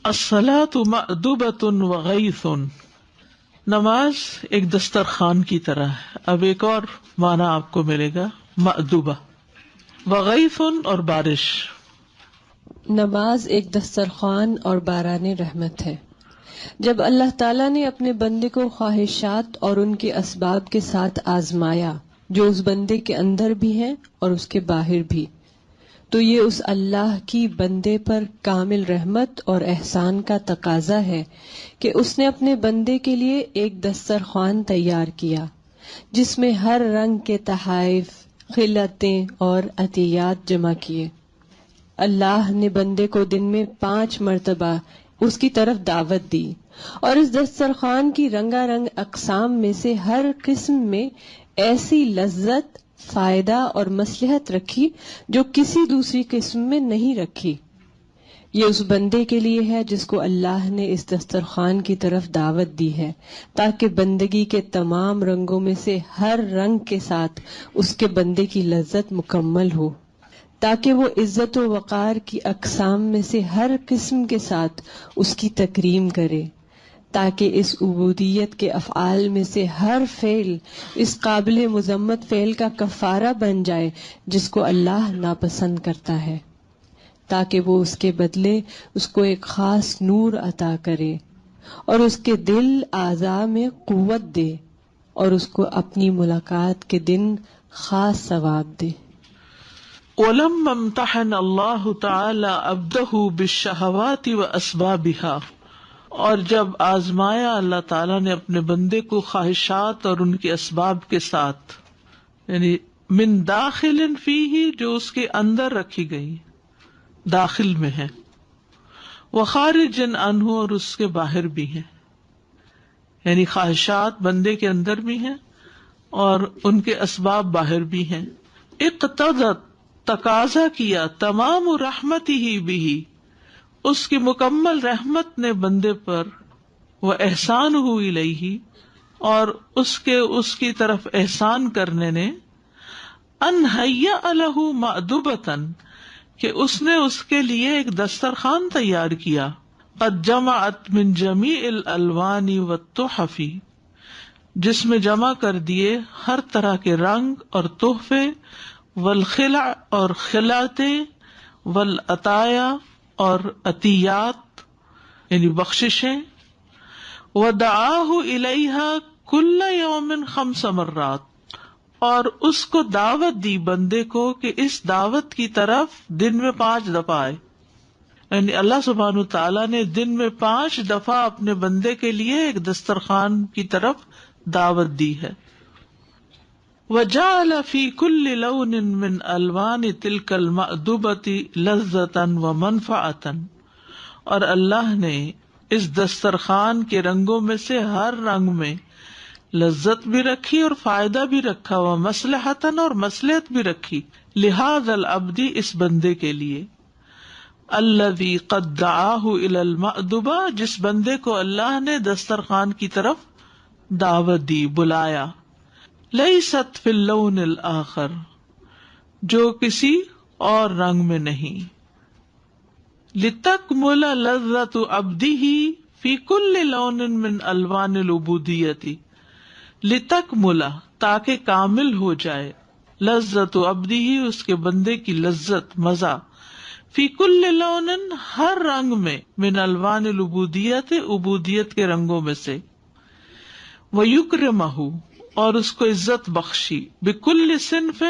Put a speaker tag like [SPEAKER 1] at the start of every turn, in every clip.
[SPEAKER 1] الصلاۃ مأدبۃ وغیث، نماز ایک دسترخوان کی طرح ہے. اب ایک اور معنی آپ کو ملے گا، مأدبہ. وغیث اور بارش.
[SPEAKER 2] نماز ایک دسترخوان اور باران رحمت ہے. جب اللہ تعالیٰ نے اپنے بندے کو خواہشات اور ان کے اسباب کے ساتھ آزمایا جو اس بندے کے اندر بھی ہیں اور اس کے باہر بھی، تو یہ اس اللہ کی بندے پر کامل رحمت اور احسان کا تقاضا ہے کہ اس نے اپنے بندے کے لیے ایک دسترخوان تیار کیا جس میں ہر رنگ کے تحائف، خلعتیں اور عطیات جمع کیے. اللہ نے بندے کو دن میں 5 مرتبہ اس کی طرف دعوت دی اور اس دسترخوان کی رنگا رنگ اقسام میں سے ہر قسم میں ایسی لذت، فائدہ اور مصلحت رکھی جو کسی دوسری قسم میں نہیں رکھی. یہ اس بندے کے لیے ہے جس کو اللہ نے اس دسترخوان کی طرف دعوت دی ہے، تاکہ بندگی کے تمام رنگوں میں سے ہر رنگ کے ساتھ اس کے بندے کی لذت مکمل ہو، تاکہ وہ عزت و وقار کی اقسام میں سے ہر قسم کے ساتھ اس کی تکریم کرے، تاکہ اس عبودیت کے افعال میں سے ہر فعل اس قابل مذمت فعل کا کفارہ بن جائے جس کو اللہ ناپسند کرتا ہے، تاکہ وہ اس کے بدلے اس کو ایک خاص نور عطا کرے اور اس کے دل اعضاء میں قوت دے اور اس کو اپنی ملاقات کے دن خاص ثواب دے.
[SPEAKER 1] وَلَمَّا امْتَحَنَ اللَّهُ تَعَالَى عَبْدَهُ بِالشَّهَوَاتِ وَأَسْبَابِهَا، اور جب آزمایا اللہ تعالیٰ نے اپنے بندے کو خواہشات اور ان کے اسباب کے ساتھ، یعنی من داخل فیہ، جو اس کے اندر رکھی گئی، داخل میں ہے، وخارج عنہ، اور اس کے باہر بھی ہیں، یعنی خواہشات بندے کے اندر بھی ہیں اور ان کے اسباب باہر بھی ہیں. اقتضت، تقاضا کیا، تمام رحمتہ بہ، اس کی مکمل رحمت نے بندے پر، وہ احسانہ الیہ، اور اس کی طرف احسان کرنے نے، ان ہیأ لہ مأدبۃ، کہ اس نے اس کے لیے ایک دسترخوان تیار کیا، قد جمعت من جمیع الالوان والتحف، جس میں جمع کر دیے ہر طرح کے رنگ اور تحفے، والخلع، اور خلعتیں، والعطایا، اور عطیات یعنی بخششیں، ودعاہ الیہا کل یوم 5 مرات، اور اس کو دعوت دی بندے کو کہ اس دعوت کی طرف دن میں 5 دفعہ آئے. یعنی اللہ سبحانہ تعالیٰ نے دن میں 5 دفعہ اپنے بندے کے لیے ایک دسترخوان کی طرف دعوت دی ہے. وجعل فی کل لون من الوان تلک المأدبۃ لذۃ ومنفعۃ، اور اللہ نے اس دسترخوان کے رنگوں میں سے ہر رنگ میں لذت بھی رکھی اور فائدہ بھی رکھا، ومصلحۃ، اور مصلحت بھی رکھی، لہذا العبد، اس بندے کے لیے، الذی قد دعاہ الی المأدبہ، جس بندے کو اللہ نے دسترخوان کی طرف دعوت دی، بلایا، لیست فی اللون الآخر، جو کسی اور رنگ میں نہیں، لتکمل لذۃ عبدہ فی کل لون من الوان العبودیۃ، لتکمل، تاکہ کامل ہو جائے، لذت عبدہ، اس کے بندے کی لذت، مزہ، فی کل لون، ہر رنگ میں، من الوان العبودیۃ، عبودیت کے رنگوں میں سے، ویکرمہ، اور اس کو عزت بخشی، بکل صنف،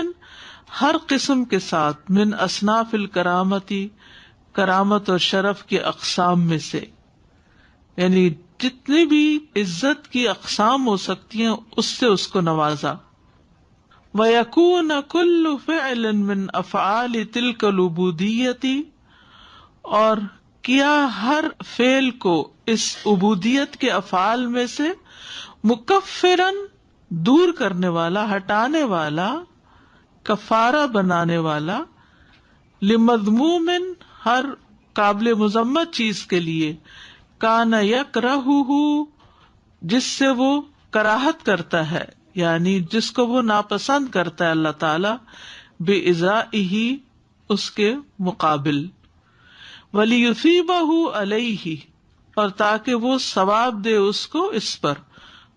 [SPEAKER 1] ہر قسم کے ساتھ، من اصناف الکرامتی، کرامت اور شرف کے اقسام میں سے، یعنی جتنی بھی عزت کی اقسام ہو سکتی ہیں اس سے اس کو نوازا. وَيَكُونَ كُلُّ فِعْلٍ مِّنْ أَفْعَالِ تِلْكَ الْعُبُودِيَّةِ، اور کیا ہر فعل کو اس عبودیت کے افعال میں سے، مکفراً، دور کرنے والا، ہٹانے والا، کفارہ بنانے والا، لمذموم، ہر قابل مذمت چیز کے لیے، کان یکرہہ، جس سے وہ کراہت کرتا ہے، یعنی جس کو وہ ناپسند کرتا ہے اللہ تعالی، بِإِزَائِهِ، اس کے مقابل، وَلِيُثِيبَهُ عَلَيْهِ، اور تاکہ وہ ثواب دے اس کو اس پر،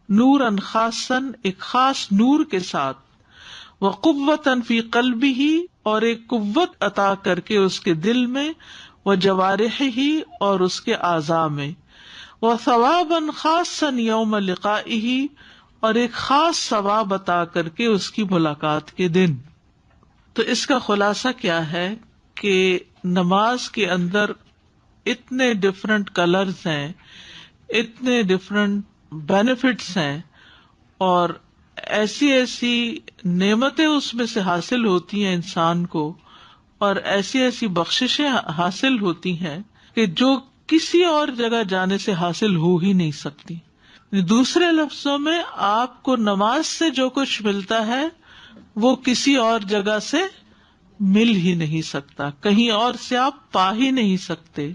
[SPEAKER 1] نوراً خاصاً، ایک خاص نور کے ساتھ، وَقُوَّةً فِي قَلْبِهِ، اور ایک قوت عطا کر کے اس کے دل میں، وَجَوَارِحِهِ، اور اس کے اعضاء میں، وَثَوَابًا خَاصًا يَوْمَ لِقَائِهِ، اور ایک خاص ثواب عطا کر کے اس کی ملاقات کے دن۔ تو اس کا خلاصہ کیا ہے کہ نماز کے اندر اتنے ڈفرنٹ کلرز ہیں، اتنے ڈفرنٹ بینیفٹس ہیں، اور ایسی ایسی نعمتیں اس میں سے حاصل ہوتی ہیں انسان کو، اور ایسی ایسی بخششیں حاصل ہوتی ہیں کہ جو کسی اور جگہ جانے سے حاصل ہو ہی نہیں سکتی۔ دوسرے لفظوں میں آپ کو نماز سے جو کچھ ملتا ہے وہ کسی اور جگہ سے مل ہی نہیں سکتا، کہیں اور سے آپ پا ہی نہیں سکتے۔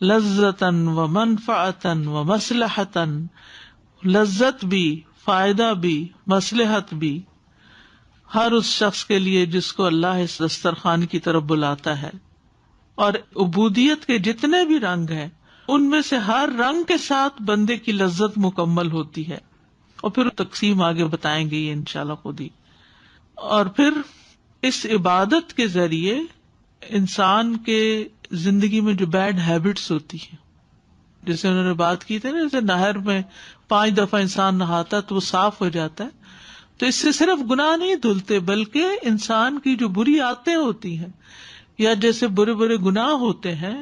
[SPEAKER 1] لذتاً و منفعتاً و مصلحتاً، لذت بھی، فائدہ بھی، مصلحت بھی، ہر اس شخص کے لیے جس کو اللہ اس دسترخوان کی طرف بلاتا ہے۔ اور عبودیت کے جتنے بھی رنگ ہیں ان میں سے ہر رنگ کے ساتھ بندے کی لذت مکمل ہوتی ہے، اور پھر تقسیم آگے بتائیں گے یہ انشاءاللہ خود ہی۔ اور پھر اس عبادت کے ذریعے انسان کے زندگی میں جو بیڈ ہیبٹس ہوتی ہیں، جیسے انہوں نے بات کی تھی نا، جیسے نہر میں 5 دفعہ انسان نہاتا تو وہ صاف ہو جاتا ہے، تو اس سے صرف گناہ نہیں دھلتے بلکہ انسان کی جو بری عادتیں ہوتی ہیں یا جیسے برے برے گناہ ہوتے ہیں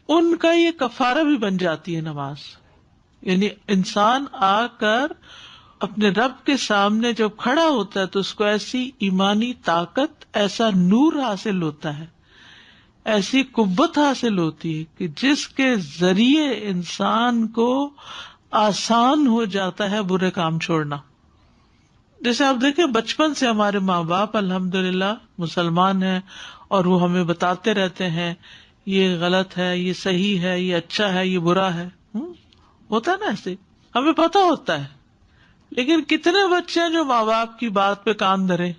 [SPEAKER 1] ان کا یہ کفارہ بھی بن جاتی ہے نماز۔ یعنی انسان آ کر اپنے رب کے سامنے جب کھڑا ہوتا ہے تو اس کو ایسی ایمانی طاقت، ایسا نور حاصل ہوتا ہے، ایسی قوت حاصل ہوتی ہے کہ جس کے ذریعے انسان کو آسان ہو جاتا ہے برے کام چھوڑنا۔ جیسے آپ دیکھیں بچپن سے ہمارے ماں باپ الحمدللہ مسلمان ہیں، اور وہ ہمیں بتاتے رہتے ہیں یہ غلط ہے، یہ صحیح ہے، یہ اچھا ہے، یہ برا ہے۔ ہوتا ہے نا ایسے، ہمیں پتہ ہوتا ہے، لیکن کتنے بچے ہیں جو ماں باپ کی بات پہ کان دھریں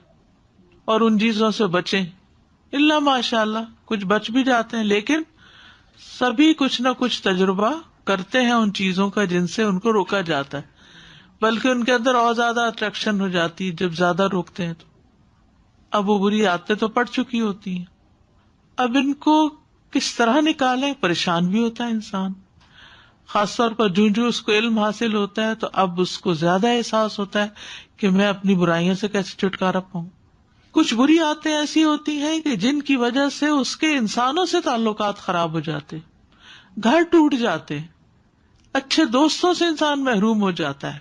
[SPEAKER 1] اور ان چیزوں سے بچیں؟ اللہ ماشاء اللہ کچھ بچ بھی جاتے ہیں، لیکن سبھی کچھ نہ کچھ تجربہ کرتے ہیں ان چیزوں کا جن سے ان کو روکا جاتا ہے، بلکہ ان کے اندر اور زیادہ اٹریکشن ہو جاتی ہے جب زیادہ روکتے ہیں تو۔ اب وہ بری عادتیں تو پڑ چکی ہوتی ہیں، اب ان کو کس طرح نکالیں؟ پریشان بھی ہوتا ہے انسان، خاص طور پر جو اس کو علم حاصل ہوتا ہے تو اب اس کو زیادہ احساس ہوتا ہے کہ میں اپنی برائیوں سے کیسے چھٹکارا پاؤں۔ کچھ بری عادتیں ایسی ہوتی ہیں کہ جن کی وجہ سے اس کے انسانوں سے تعلقات خراب ہو جاتے، گھر ٹوٹ جاتے، اچھے دوستوں سے انسان محروم ہو جاتا ہے،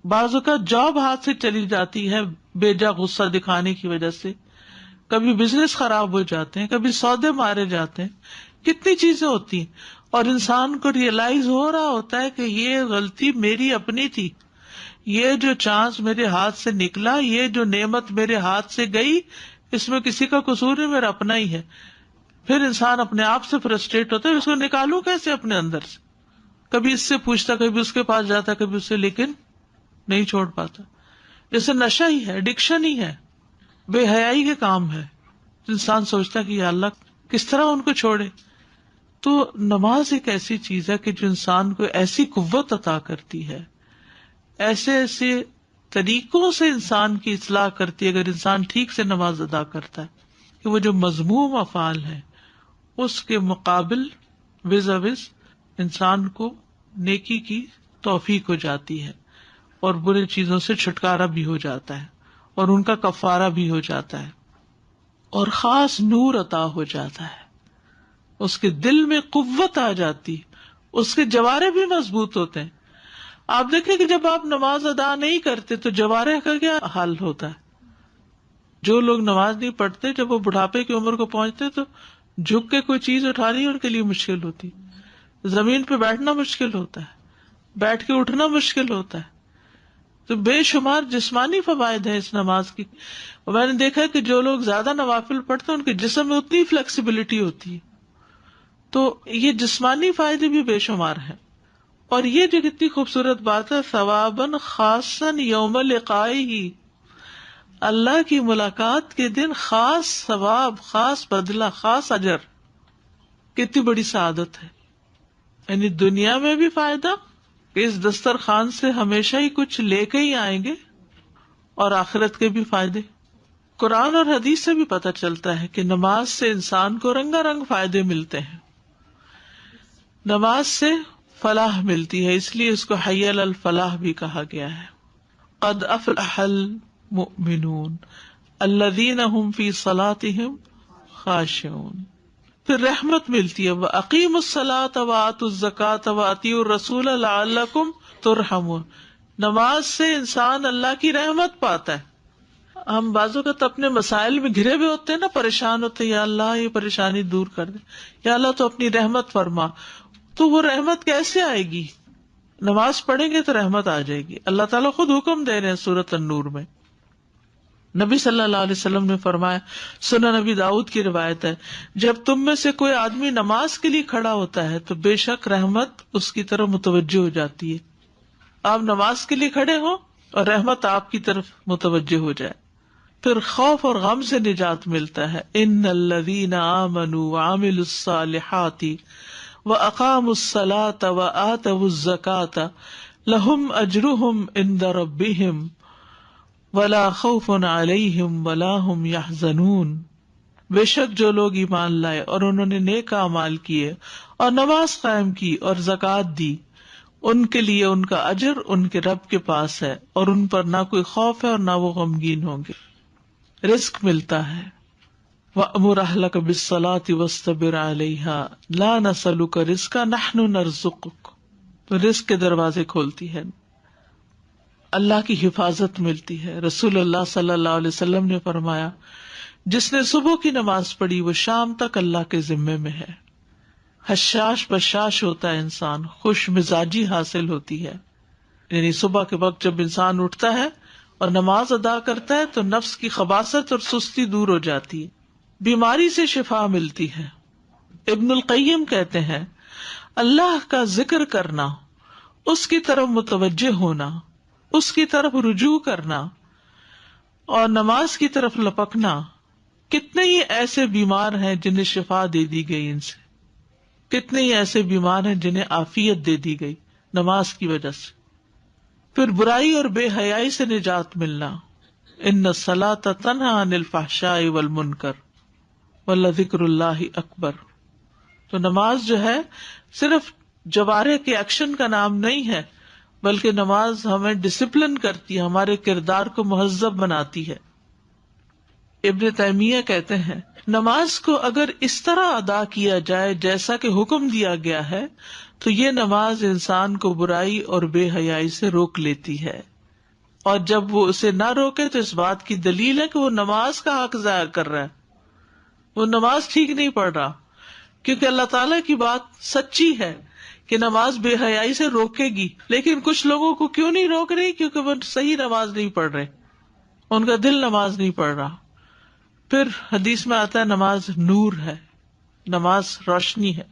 [SPEAKER 1] بعض اوقات جاب ہاتھ سے چلی جاتی ہے بے جا غصہ دکھانے کی وجہ سے، کبھی بزنس خراب ہو جاتے ہیں، کبھی سودے مارے جاتے ہیں، کتنی چیزیں ہوتی ہیں، اور انسان کو ریئلائز ہو رہا ہوتا ہے کہ یہ غلطی میری اپنی تھی، یہ جو چانس میرے ہاتھ سے نکلا، یہ جو نعمت میرے ہاتھ سے گئی، اس میں کسی کا قصور نہیں، میرا اپنا ہی ہے۔ پھر انسان اپنے آپ سے فرسٹریٹ ہوتا ہے، اس کو نکالوں کیسے اپنے اندر سے؟ کبھی اس سے پوچھتا، کبھی اس کے پاس جاتا، کبھی اس سے، لیکن نہیں چھوڑ پاتا۔ جیسے نشہ ہی ہے، ایڈکشن ہی ہے، بے حیائی کے کام ہے، انسان سوچتا ہے کہ یا اللہ کس طرح ان کو چھوڑے۔ تو نماز ایک ایسی چیز ہے کہ جو انسان کو ایسی قوت عطا کرتی ہے، ایسے ایسے طریقوں سے انسان کی اصلاح کرتی ہے اگر انسان ٹھیک سے نماز ادا کرتا ہے، کہ وہ جو مذموم افعال ہیں اس کے مقابل وز انسان کو نیکی کی توفیق ہو جاتی ہے، اور برے چیزوں سے چھٹکارا بھی ہو جاتا ہے، اور ان کا کفارہ بھی ہو جاتا ہے، اور خاص نور عطا ہو جاتا ہے، اس کے دل میں قوت آ جاتی، اس کے جوارے بھی مضبوط ہوتے ہیں۔ آپ دیکھیں کہ جب آپ نماز ادا نہیں کرتے تو جوارے کا کیا حال ہوتا ہے؟ جو لوگ نماز نہیں پڑھتے جب وہ بڑھاپے کی عمر کو پہنچتے تو جھک کے کوئی چیز اٹھانی ان کے لیے مشکل ہوتی، زمین پہ بیٹھنا مشکل ہوتا ہے، بیٹھ کے اٹھنا مشکل ہوتا ہے۔ تو بے شمار جسمانی فوائد ہیں اس نماز کی، اور میں نے دیکھا کہ جو لوگ زیادہ نوافل پڑھتے ہیں ان کے جسم میں اتنی فلیکسیبلٹی ہوتی ہے، تو یہ جسمانی فائدے بھی بے شمار ہیں۔ اور یہ جو کتنی خوبصورت بات ہے، ثواباً خاصاً یوم لقائہ، اللہ کی ملاقات کے دن خاص ثواب، خاص بدلہ، خاص اجر۔ کتنی بڑی سعادت ہے. یعنی دنیا میں بھی فائدہ کہ اس دسترخوان سے ہمیشہ ہی کچھ لے کے ہی آئیں گے، اور آخرت کے بھی فائدے. قرآن اور حدیث سے بھی پتہ چلتا ہے کہ نماز سے انسان کو رنگا رنگ فائدے ملتے ہیں. نماز سے فلاح ملتی ہے، اس لیے اس کو حی علی الفلاح بھی کہا گیا ہے. قد افلح المؤمنون الذین هم فی صلاتهم خاشعون. پھر رحمت ملتی ہے، وَأَقِیمُوا الصَّلَاةَ وَآتُوا الزَّکَاةَ وَأَطِیعُوا الرَّسُولَ لَعَلَّکُمْ تُرْحَمُونَ. نماز سے انسان اللہ کی رحمت پاتا ہے. ہم بعض اوقات اپنے مسائل میں گھرے ہوئے ہوتے ہیں نا، پریشان ہوتے ہیں، یا اللہ یہ پریشانی دور کر دے، یا اللہ تو اپنی رحمت فرما. تو وہ رحمت کیسے آئے گی؟ نماز پڑھیں گے تو رحمت آ جائے گی. اللہ تعالیٰ خود حکم دے رہے ہیں سورۃ النور میں. نبی صلی اللہ علیہ وسلم نے فرمایا، سنن نبی داؤد کی روایت ہے، جب تم میں سے کوئی آدمی نماز کے لیے کھڑا ہوتا ہے تو بے شک رحمت اس کی طرف متوجہ ہو جاتی ہے. آپ نماز کے لیے کھڑے ہو اور رحمت آپ کی طرف متوجہ ہو جائے. پھر خوف اور غم سے نجات ملتا ہے. ان الذین آمنوا وعملوا الصالحات واقاموا الصلاة وآتوا الزکاة لهم اجرهم عند ربهم ولا خوف علیہم ولا هم يحزنون. بے شک جو لوگ ایمان لائے اور انہوں نے نیک اعمال کیے اور نماز قائم کی اور زکوٰۃ دی، ان کے لیے ان کا اجر ان کے رب کے پاس ہے، اور ان پر نہ کوئی خوف ہے اور نہ وہ غمگین ہوں گے. رزق ملتا ہے. وَأْمُرْ أَهْلَكَ بِالصَّلَاةِ وَاصْطَبِرْ عَلَيْهَا لَا نَسْأَلُكَ رِزْقًا نَحْنُ نَرْزُقُكَ. تو رزق کے دروازے کھولتی ہے. اللہ کی حفاظت ملتی ہے. رسول اللہ صلی اللہ علیہ وسلم نے فرمایا، جس نے صبح کی نماز پڑھی وہ شام تک اللہ کے ذمے میں ہے. حشاش بشاش ہوتا ہے انسان، خوش مزاجی حاصل ہوتی ہے. یعنی صبح کے وقت جب انسان اٹھتا ہے اور نماز ادا کرتا ہے تو نفس کی خباثت اور سستی دور ہو جاتی ہے، بیماری سے شفا ملتی ہے. ابن القیم کہتے ہیں، اللہ کا ذکر کرنا، اس کی طرف متوجہ ہونا، اس کی طرف رجوع کرنا اور نماز کی طرف لپکنا، کتنے ہی ایسے بیمار ہیں جنہیں شفا دے دی گئی ان سے، کتنے ہی ایسے بیمار ہیں جنہیں عافیت دے دی گئی نماز کی وجہ سے. پھر برائی اور بے حیائی سے نجات ملنا. ان الصلاۃ تنہی عن الفحشاء والمنکر ولذکر اللہ اکبر. تو نماز جو ہے صرف جوارح کے ایکشن کا نام نہیں ہے، بلکہ نماز ہمیں ڈسپلن کرتی ہے، ہمارے کردار کو مہذب بناتی ہے. ابن تیمیہ کہتے ہیں، نماز کو اگر اس طرح ادا کیا جائے جیسا کہ حکم دیا گیا ہے تو یہ نماز انسان کو برائی اور بے حیائی سے روک لیتی ہے، اور جب وہ اسے نہ روکے تو اس بات کی دلیل ہے کہ وہ نماز کا حق ضائع کر رہا ہے، وہ نماز ٹھیک نہیں پڑھ رہا. کیونکہ اللہ تعالیٰ کی بات سچی ہے کہ نماز بے حیائی سے روکے گی، لیکن کچھ لوگوں کو کیوں نہیں روک رہی؟ کیونکہ وہ صحیح نماز نہیں پڑھ رہے، ان کا دل نماز نہیں پڑھ رہا. پھر حدیث میں آتا ہے نماز نور ہے، نماز روشنی ہے.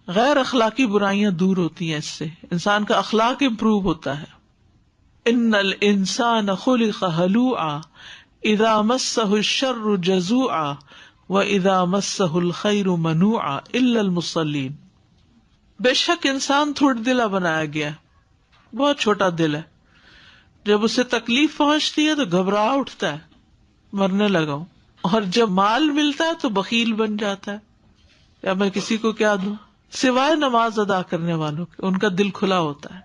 [SPEAKER 1] غیر اخلاقی برائیاں دور ہوتی ہیں، اس سے انسان کا اخلاق امپروو ہوتا ہے. ان الانسان خلق ہلوعا اذا مسہ الشر جزوعا واذا مسہ الخیر منوعا الا المصلین. بے شک انسان تھوڑ دلا بنایا گیا، بہت چھوٹا دل ہے. جب اسے تکلیف پہنچتی ہے تو گھبرا اٹھتا ہے، مرنے لگا ہوں. اور جب مال ملتا ہے تو بخیل بن جاتا ہے، یا میں کسی کو کیا دوں. سوائے نماز ادا کرنے والوں کے، ان کا دل کھلا ہوتا ہے،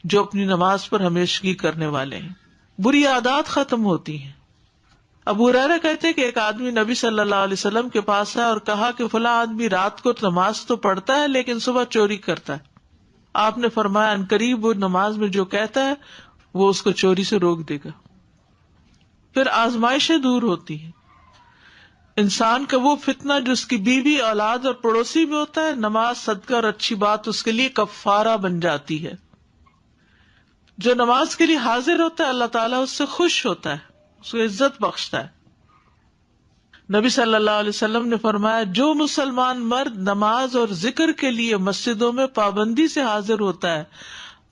[SPEAKER 1] جو اپنی نماز پر ہمیشگی کرنے والے ہیں. بری عادات ختم ہوتی ہیں. ابو ہریرہ کہتے کہ ایک آدمی نبی صلی اللہ علیہ وسلم کے پاس آیا اور کہا کہ فلاں آدمی رات کو نماز تو پڑھتا ہے لیکن صبح چوری کرتا ہے. آپ نے فرمایا عنقریب وہ نماز میں جو کہتا ہے وہ اس کو چوری سے روک دے گا. پھر آزمائشیں دور ہوتی ہیں. انسان کا وہ فتنہ جو اس کی بیوی، اولاد اور پڑوسی میں ہوتا ہے، نماز، صدقہ اور اچھی بات اس کے لیے کفارہ بن جاتی ہے. جو نماز کے لیے حاضر ہوتا ہے اللہ تعالیٰ اس سے خوش ہوتا ہے، اس کو عزت بخشتا ہے. نبی صلی اللہ علیہ وسلم نے فرمایا جو مسلمان مرد نماز اور ذکر کے لیے مسجدوں میں پابندی سے حاضر ہوتا ہے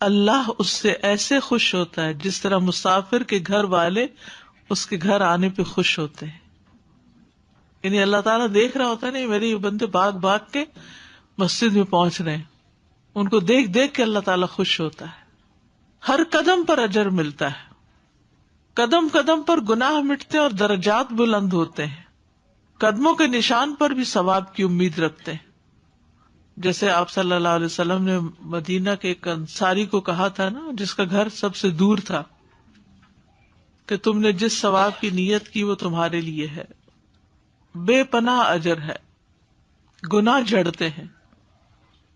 [SPEAKER 1] اللہ اس سے ایسے خوش ہوتا ہے جس طرح مسافر کے گھر والے اس کے گھر آنے پہ خوش ہوتے ہیں. یعنی اللہ تعالیٰ دیکھ رہا ہوتا ہے نہیں میرے یہ بندے بھاگ بھاگ کے مسجد میں پہنچ رہے ہیں، ان کو دیکھ دیکھ کے اللہ تعالیٰ خوش ہوتا ہے. ہر قدم پر اجر ملتا ہے، قدم قدم پر گناہ مٹتے اور درجات بلند ہوتے ہیں، قدموں کے نشان پر بھی ثواب کی امید رکھتے ہیں. جیسے آپ صلی اللہ علیہ وسلم نے مدینہ کے ایک انصاری کو کہا تھا نا، جس کا گھر سب سے دور تھا، کہ تم نے جس ثواب کی نیت کی وہ تمہارے لیے ہے، بے پناہ اجر ہے. گناہ جھڑتے ہیں.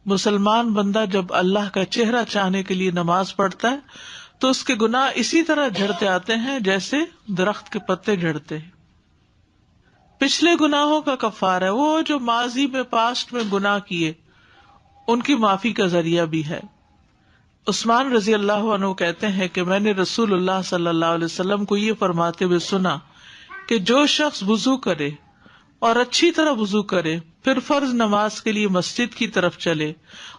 [SPEAKER 1] مسلمان بندہ جب اللہ کا چہرہ چاہنے کے لیے نماز پڑھتا ہے تو اس کے گناہ اسی طرح جھڑتے آتے ہیں جیسے درخت کے پتے جھڑتے ہیں. پچھلے گناہوں کا کفارہ ہے، وہ جو ماضی میں پاسٹ میں گناہ کیے ان کی معافی کا ذریعہ بھی ہے. عثمان رضی اللہ عنہ کہتے ہیں کہ میں نے رسول اللہ صلی اللہ علیہ وسلم کو یہ فرماتے ہوئے سنا کہ جو شخص وضو کرے اور اچھی طرح وضو کرے، پھر فرض نماز کے لیے مسجد کی طرف چلے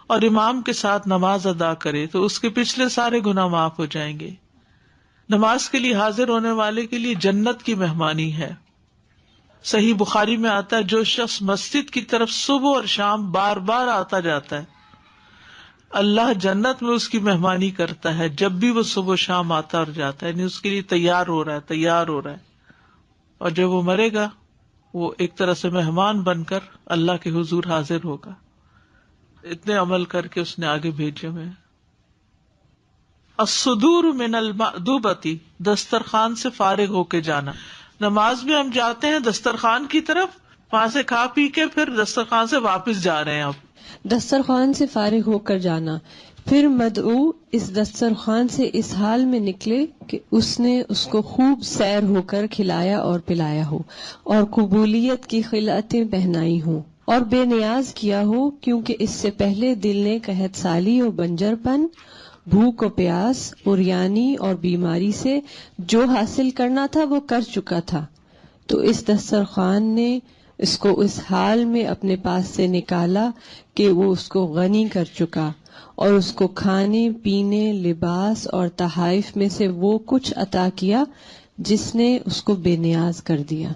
[SPEAKER 1] اور امام کے ساتھ نماز ادا کرے تو اس کے پچھلے سارے گناہ معاف ہو جائیں گے. نماز کے لیے حاضر ہونے والے کے لیے جنت کی مہمانی ہے. صحیح بخاری میں آتا ہے جو شخص مسجد کی طرف صبح اور شام بار بار آتا جاتا ہے، اللہ جنت میں اس کی مہمانی کرتا ہے. جب بھی وہ صبح و شام آتا اور جاتا ہے، یعنی اس کے لیے تیار ہو رہا ہے. اور جب وہ مرے گا وہ ایک طرح سے مہمان بن کر اللہ کے حضور حاضر ہوگا. اتنے عمل کر کے اس نے آگے بھیجے ہوئے. الصدور من المأدوبۃ، دسترخوان سے فارغ ہو کے جانا. نماز میں ہم جاتے ہیں دسترخوان کی طرف، وہاں سے کھا پی کے پھر دسترخوان سے واپس جا رہے ہیں. اب
[SPEAKER 2] دسترخوان سے فارغ ہو کر جانا، پھر مدعو اس دسترخوان سے اس حال میں نکلے کہ اس نے اس کو خوب سیر ہو کر کھلایا اور پلایا ہو، اور قبولیت کی خلعتیں پہنائی ہوں، اور بے نیاز کیا ہو، کیونکہ اس سے پہلے دل نے قحط سالی اور بنجر پن، بھوک و پیاس، عریانی اور بیماری سے جو حاصل کرنا تھا وہ کر چکا تھا. تو اس دسترخوان نے اس کو اس حال میں اپنے پاس سے نکالا کہ وہ اس کو غنی کر چکا، اور اس کو کھانے پینے، لباس اور تحائف میں سے وہ کچھ عطا کیا جس نے اس کو بے نیاز کر دیا.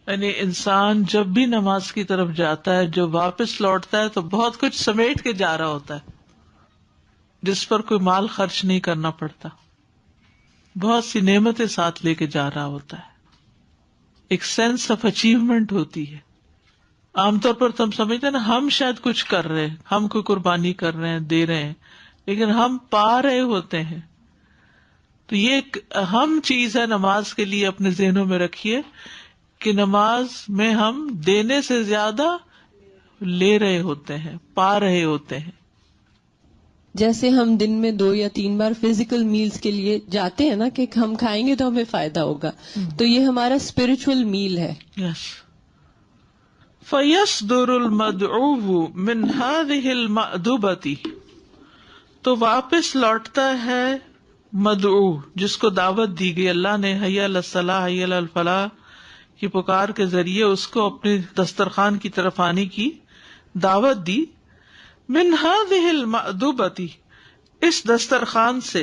[SPEAKER 1] یعنی انسان جب بھی نماز کی طرف جاتا ہے، جو واپس لوٹتا ہے تو بہت کچھ سمیٹ کے جا رہا ہوتا ہے، جس پر کوئی مال خرچ نہیں کرنا پڑتا. بہت سی نعمتیں ساتھ لے کے جا رہا ہوتا ہے. ایک سینس آف اچیومنٹ ہوتی ہے. عام طور پر تم سمجھتے ہیں نا ہم شاید کچھ کر رہے ہیں، ہم کوئی قربانی کر رہے ہیں، دے رہے ہیں، لیکن ہم پا رہے ہوتے ہیں. تو یہ ایک اہم چیز ہے نماز کے لیے، اپنے ذہنوں میں رکھیے کہ نماز میں ہم دینے سے زیادہ لے رہے ہوتے ہیں، پا رہے ہوتے ہیں.
[SPEAKER 2] جیسے ہم دن میں 2 یا 3 بار فزیکل میلز کے لیے جاتے ہیں نا کہ ہم کھائیں گے تو ہمیں فائدہ ہوگا، تو یہ ہمارا اسپرچل میل ہے.
[SPEAKER 1] یس. فَيَصْدُرُ الْمَدْعُوُ مِنْ هَذِهِ الْمَأْدُوبَةِ، تو واپس لوٹتا ہے مدعو جس کو دعوت دی گئی، اللہ نے حی علی الصلاح حی علی الفلاح کی پکار کے ذریعے اس کو اپنے دسترخوان کی طرف آنے کی دعوت دی. من هذه المأدوبة، اس دسترخوان سے،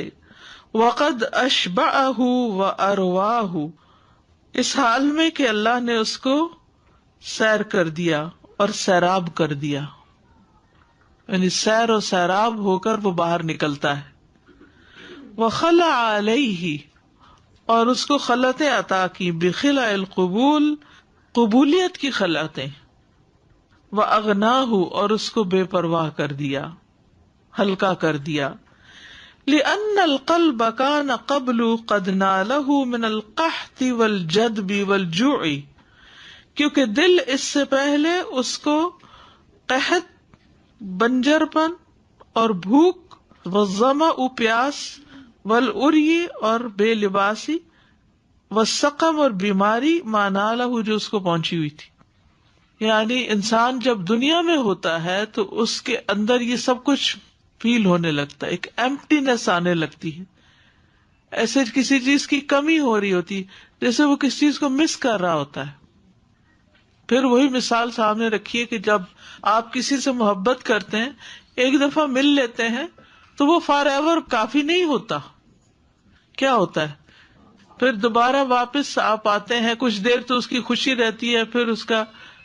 [SPEAKER 1] وقد اشبعه وارواہ، اس حال میں کہ اللہ نے اس کو سیر کر دیا اور سیراب کر دیا. یعنی سیر اور سیراب ہو کر وہ باہر نکلتا ہے. وخلع علیہ، اور اس کو خلعتیں عطا کی، بخلع القبول، قبولیت کی خلعتیں. وَأَغْنَاهُ، اور اس کو بے پرواہ کر دیا، ہلکا کر دیا. لِأَنَّ الْقَلْبَ كَانَ قَبْلُ قَدْ نَالَهُ مِنَ الْقَحْطِ وَالْجَدْبِ وَالْجُوعِ، کیونکہ دل اس سے پہلے اس کو قحط، بنجرپن اور بھوک، والظمأ پیاس، والعری اور بے لباسی، والسقم اور بیماری، ما نالہ جو اس کو پہنچی ہوئی تھی. یعنی انسان جب دنیا میں ہوتا ہے تو اس کے اندر یہ سب کچھ فیل ہونے لگتا ہے، ایک ایمپٹینس آنے لگتی ہے، ایسے کسی چیز کی کمی ہو رہی ہوتی، جیسے وہ کسی چیز کو مس کر رہا ہوتا ہے. پھر وہی مثال سامنے رکھیے کہ جب آپ کسی سے محبت کرتے ہیں، ایک دفعہ مل لیتے ہیں تو وہ فار ایور کافی نہیں ہوتا. کیا ہوتا ہے؟ پھر دوبارہ واپس آپ آتے ہیں، کچھ دیر تو اس کی خوشی رہتی ہے، پھر اس کا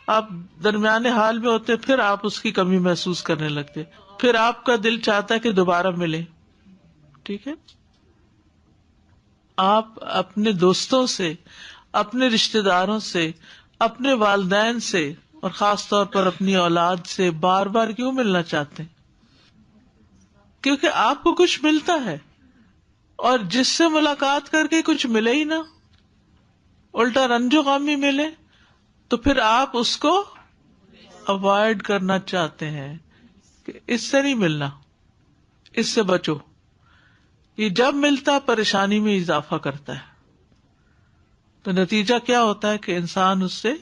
[SPEAKER 1] آپ درمیانے حال میں ہوتے، پھر آپ اس کی کمی محسوس کرنے لگتے، پھر آپ کا دل چاہتا ہے کہ دوبارہ ملے. ٹھیک ہے، آپ اپنے دوستوں سے، اپنے رشتہ داروں سے، اپنے والدین سے اور خاص طور پر اپنی اولاد سے بار بار کیوں ملنا چاہتے ہیں؟ کیونکہ آپ کو کچھ ملتا ہے، اور جس سے ملاقات کر کے کچھ ملے ہی نہ، الٹا رنج و غمی ملے، تو پھر آپ اس کو اوائڈ کرنا چاہتے ہیں کہ اس سے نہیں ملنا، اس سے بچو. یہ جب ملتا پریشانی میں اضافہ کرتا ہے. تو نتیجہ کیا ہوتا ہے کہ انسان اس سے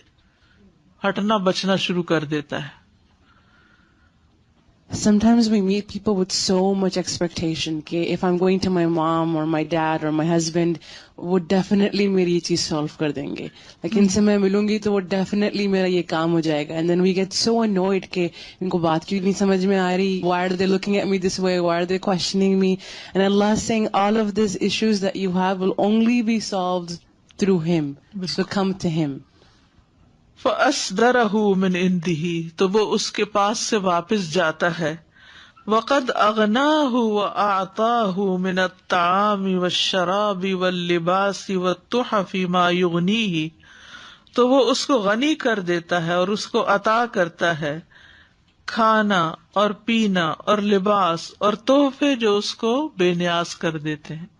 [SPEAKER 1] ہٹنا بچنا شروع کر دیتا ہے.
[SPEAKER 3] Sometimes we meet people with so much expectation کہ if I'm going to my mom or my dad or my husband وہ definitely میری یہ چیز solve کر دیں گے، like ان سے میں ملوں گی تو وہ definitely میرا یہ کام ہو جائے گا. And then we get so annoyed کہ ان کو بات کیوں نہیں سمجھ میں آ رہی, why are they looking at me this way, why are they questioning me. And Allah is saying all of these issues that you have will only be solved through him, so come to him.
[SPEAKER 1] فَأَصْدَرَهُ مِنْ عِنْدِهِ تو وہ اس کے پاس سے واپس جاتا ہے. وَقَدْ أَغْنَاهُ وَأَعْطَاهُ مِنَ الطَّعَامِ وَالشَّرَابِ وَاللِّبَاسِ وَالتُّحَفِ مَا يُغْنِيهِ تو وہ اس کو غنی کر دیتا ہے اور اس کو عطا کرتا ہے کھانا اور پینا اور لباس اور تحفے جو اس کو بے نیاز کر دیتے ہیں.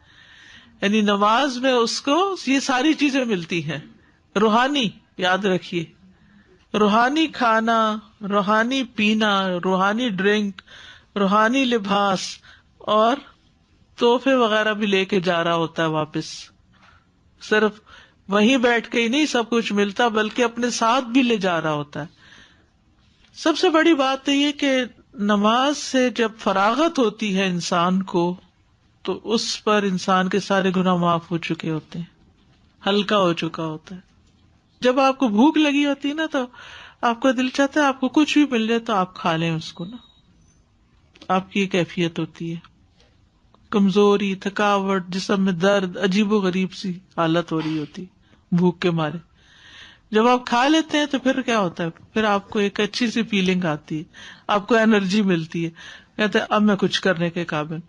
[SPEAKER 1] یعنی نماز میں اس کو یہ ساری چیزیں ملتی ہیں. روحانی، یاد رکھیے، روحانی کھانا، روحانی پینا، روحانی ڈرنک، روحانی لباس اور تحفے وغیرہ بھی لے کے جا رہا ہوتا ہے واپس. صرف وہیں بیٹھ کے ہی نہیں سب کچھ ملتا بلکہ اپنے ساتھ بھی لے جا رہا ہوتا ہے. سب سے بڑی بات تو یہ کہ نماز سے جب فراغت ہوتی ہے انسان کو تو اس پر انسان کے سارے گناہ معاف ہو چکے ہوتے ہیں، ہلکا ہو چکا ہوتا ہے. جب آپ کو بھوک لگی ہوتی ہے نا تو آپ کا دل چاہتا ہے آپ کو کچھ بھی مل جائے تو آپ کھا لیں اس کو نا. آپ کی یہ کیفیت ہوتی ہے، کمزوری، تھکاوٹ، جسم میں درد، عجیب و غریب سی حالت ہو رہی ہوتی بھوک کے مارے. جب آپ کھا لیتے ہیں تو پھر کیا ہوتا ہے، پھر آپ کو ایک اچھی سی فیلنگ آتی ہے، آپ کو انرجی ملتی ہے، کہتے ہیں اب میں کچھ کرنے کے قابل.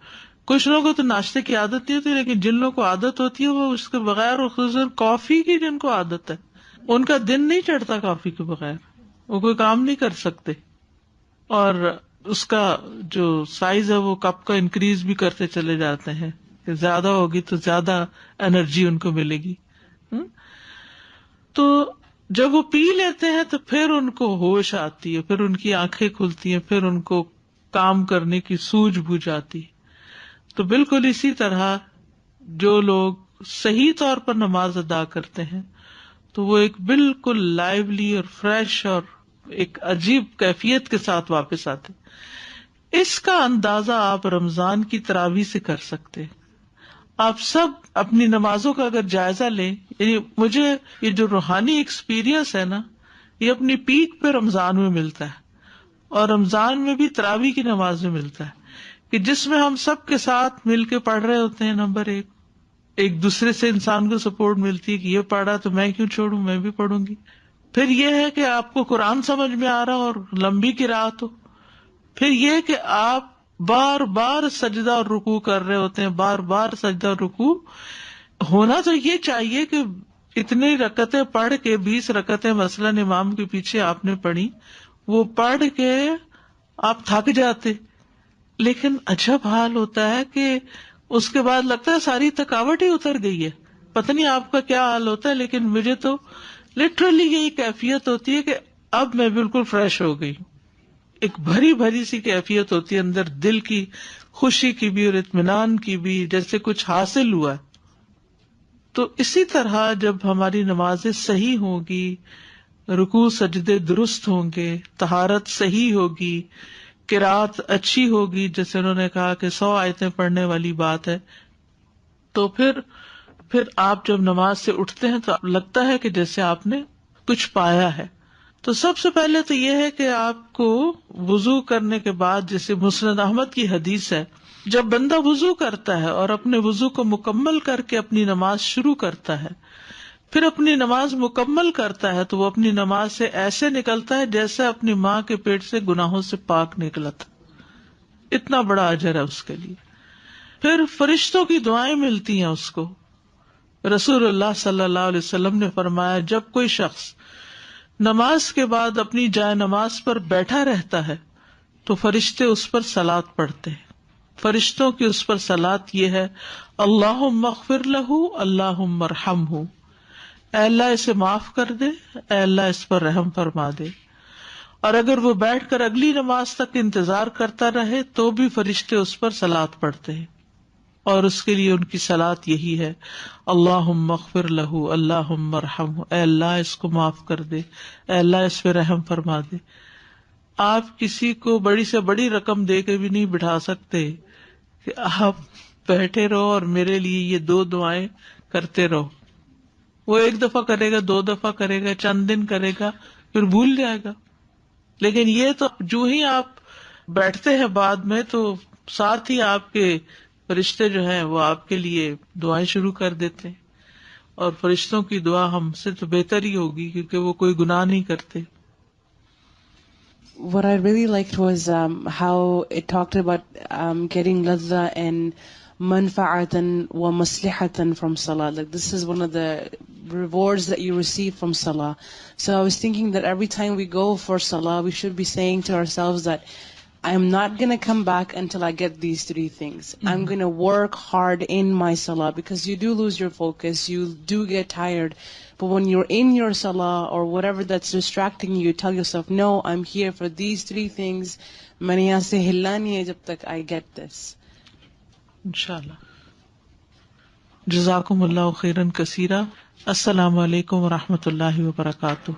[SPEAKER 1] کچھ لوگوں کو تو ناشتے کی عادت نہیں ہوتی، لیکن جن لوگوں کو عادت ہوتی ہے وہ اس کے بغیر، اور خصوصاً کافی کی جن کو عادت ہے، ان کا دن نہیں چڑھتا کافی کے بغیر، وہ کوئی کام نہیں کر سکتے. اور اس کا جو سائز ہے وہ کپ کا انکریز بھی کرتے چلے جاتے ہیں کہ زیادہ ہوگی تو زیادہ انرجی ان کو ملے گی. تو جب وہ پی لیتے ہیں تو پھر ان کو ہوش آتی ہے، پھر ان کی آنکھیں کھلتی ہیں، پھر ان کو کام کرنے کی سوجھ بوجھ آتی. تو بالکل اسی طرح جو لوگ صحیح طور پر نماز ادا کرتے ہیں تو وہ ایک بالکل لائیولی اور فریش اور ایک عجیب کیفیت کے ساتھ واپس آتے. اس کا اندازہ آپ رمضان کی تراویح سے کر سکتے. آپ سب اپنی نمازوں کا اگر جائزہ لیں، یعنی مجھے یہ جو روحانی ایکسپیرئنس ہے نا، یہ اپنی پیک پہ رمضان میں ملتا ہے، اور رمضان میں بھی تراویح کی نماز میں ملتا ہے کہ جس میں ہم سب کے ساتھ مل کے پڑھ رہے ہوتے ہیں. نمبر ایک دوسرے سے انسان کو سپورٹ ملتی ہے کہ یہ پڑھا تو میں کیوں چھوڑوں، میں بھی پڑھوں گی. پھر یہ ہے کہ آپ کو قرآن سمجھ میں آ رہا اور لمبی قرات ہو. پھر یہ کہ آپ بار بار سجدہ اور رکوع کر رہے ہوتے ہیں، بار بار سجدہ اور رکوع. ہونا تو یہ چاہیے کہ اتنی رکعتیں پڑھ کے، 20 رکعتیں مثلاً امام کے پیچھے آپ نے پڑھی، وہ پڑھ کے آپ تھک جاتے، لیکن عجب حال ہوتا ہے کہ اس کے بعد لگتا ہے ساری تھکاوٹ ہی اتر گئی ہے. پتہ نہیں آپ کا کیا حال ہوتا ہے، لیکن مجھے تو لٹرلی یہی کیفیت ہوتی ہے کہ اب میں بالکل فریش ہو گئی. ایک بھری بھری سی کیفیت ہوتی ہے اندر، دل کی خوشی کی بھی اور اطمینان کی بھی، جیسے کچھ حاصل ہوا ہے. تو اسی طرح جب ہماری نمازیں صحیح ہوں گی، رکوع سجدے درست ہوں گے، طہارت صحیح ہوگی، قرات اچھی ہوگی، جیسے انہوں نے کہا کہ 100 آیتیں پڑھنے والی بات ہے، تو پھر آپ جب نماز سے اٹھتے ہیں تو لگتا ہے کہ جیسے آپ نے کچھ پایا ہے. تو سب سے پہلے تو یہ ہے کہ آپ کو وضو کرنے کے بعد، جیسے مسند احمد کی حدیث ہے جب بندہ وضو کرتا ہے اور اپنے وضو کو مکمل کر کے اپنی نماز شروع کرتا ہے، پھر اپنی نماز مکمل کرتا ہے، تو وہ اپنی نماز سے ایسے نکلتا ہے جیسے اپنی ماں کے پیٹ سے گناہوں سے پاک نکلا تھا. اتنا بڑا اجر ہے اس کے لیے. پھر فرشتوں کی دعائیں ملتی ہیں اس کو. رسول اللہ صلی اللہ علیہ وسلم نے فرمایا، جب کوئی شخص نماز کے بعد اپنی جائے نماز پر بیٹھا رہتا ہے تو فرشتے اس پر صلاۃ پڑھتے ہیں. فرشتوں کی اس پر صلاۃ یہ ہے، اللہم اغفر لہ، اللہم ارحمہ، اے اللہ اسے معاف کر دے، اے اللہ اس پر رحم فرما دے. اور اگر وہ بیٹھ کر اگلی نماز تک انتظار کرتا رہے تو بھی فرشتے اس پر صلاۃ پڑھتے ہیں، اور اس کے لیے ان کی صلاۃ یہی ہے، اللہم اغفر لہ، اللہم ارحمہ، اے اللہ اس کو معاف کر دے، اے اللہ اس پہ رحم فرما دے. آپ کسی کو بڑی سے بڑی رقم دے کے بھی نہیں بٹھا سکتے کہ آپ بیٹھے رہو اور میرے لیے یہ 2 دعائیں کرتے رہو. وہ 1 دفعہ کرے گا، 2 دفعہ کرے گا، چند دن کرے گا، پھر بھول جائے گا. لیکن یہ تو جو ہی آپ بیٹھتے ہیں بعد میں تو ساتھ ہی آپ کے فرشتے جو ہیں وہ آپ کے لیے دعائیں شروع کر دیتے ہیں. اور فرشتوں کی دعا ہم سے تو بہتر ہی ہوگی کیونکہ وہ کوئی گناہ نہیں کرتے.
[SPEAKER 3] What I really liked was how it talked about getting ladha and manfa'atan wa maslihatan from salah. Like this is one of the rewards that you receive from salah. So I was thinking that every time we go for salah, we should be saying to ourselves that I'm not going to come back until I get these 3 things. I'm going to work hard in my salah, because you do lose your focus, you do get tired. But when you're in your salah or whatever that's distracting you, tell yourself, no, I'm here for these 3 things. میں نے یہاں سے ہلنا نہیں ہے جب تک I get this.
[SPEAKER 1] انشاءاللہ. جزاکم اللہ خیرا کثیرا. السلام علیکم ورحمۃ اللہ وبرکاتہ.